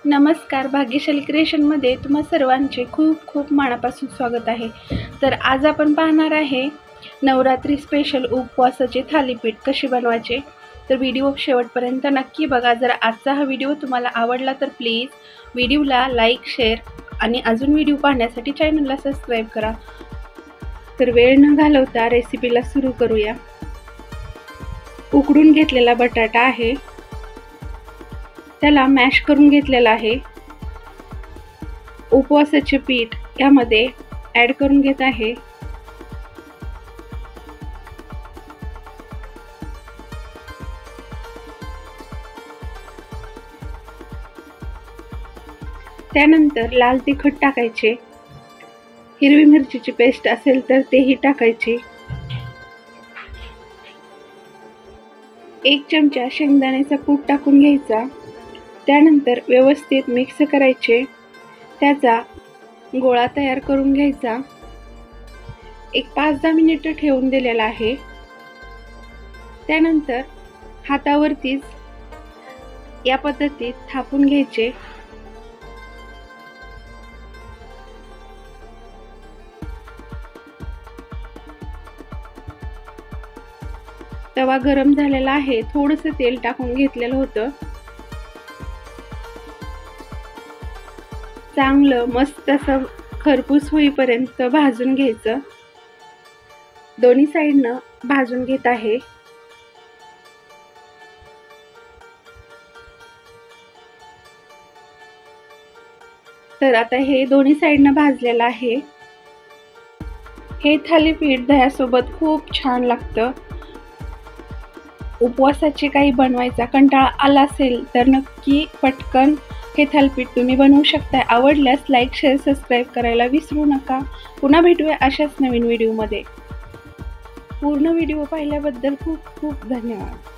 नमस्कार, भाग्यशाली क्रिएशनमध्ये तुम्हा सर्वांचे खूप खूप मनापासून स्वागत आहे। तर आज आपण पाहणार आहे नवरात्री स्पेशल उपवासाचे थालीपीठ कसे बनवायचे। तर व्हिडिओ शेवटपर्यंत नक्की बघा। जर आजचा हा व्हिडिओ तुम्हाला आवडला तर प्लीज व्हिडिओला लाईक, शेअर आणि अजून व्हिडिओ पाहण्यासाठी चॅनलला सबस्क्राईब करा। तर वेळ न घालवता रेसिपीला सुरू करूया। उकडून घेतलेला बटाटा आहे, त्याला मॅश करून घेतलेला आहे। उपवासाचे पीठ यामध्ये ॲड करून घेत आहे। त्यानंतर लाल तिखट टाकायचे, हिरवी मिरचीची पेस्ट असेल तर तेही टाकायचे, 1 चमचा शेंगदाण्याचा कूट टाकून घ्यायचा। त्यानंतर व्यवस्थित मिक्स करायचे, त्याचा गोळा तयार करून घ्यायचा। एक 5-10 मिनिटे ठेवून दिलेला आहे। त्यानंतर हातावरतीच या पद्धतीत थापून घ्यायचे। तवा गरम झालेला आहे, थोडंसं तेल टाकून घेतलेलं होतं। चांगलं मस्त असं खरपूस होईपर्यंत भाजून घ्यायचं। दोन्ही साइडनं भाजून घेत आहे। तर आता हे दोन्ही साइडनं भाजलेलं आहे। हे थालीपीठ दह्यासोबत खूप छान लागतं। उपवासाचे काही बनवायचा कंटाळा आला असेल तर नक्की पटकन हे थालीपीठ तुम्ही बनवू शकता। आवडल्यास लाईक, शेअर, सबस्क्राईब करायला विसरू नका। पुन्हा भेटूया अशाच नवीन व्हिडिओमध्ये। पूर्ण व्हिडिओ पाहिल्याबद्दल खूप खूप धन्यवाद।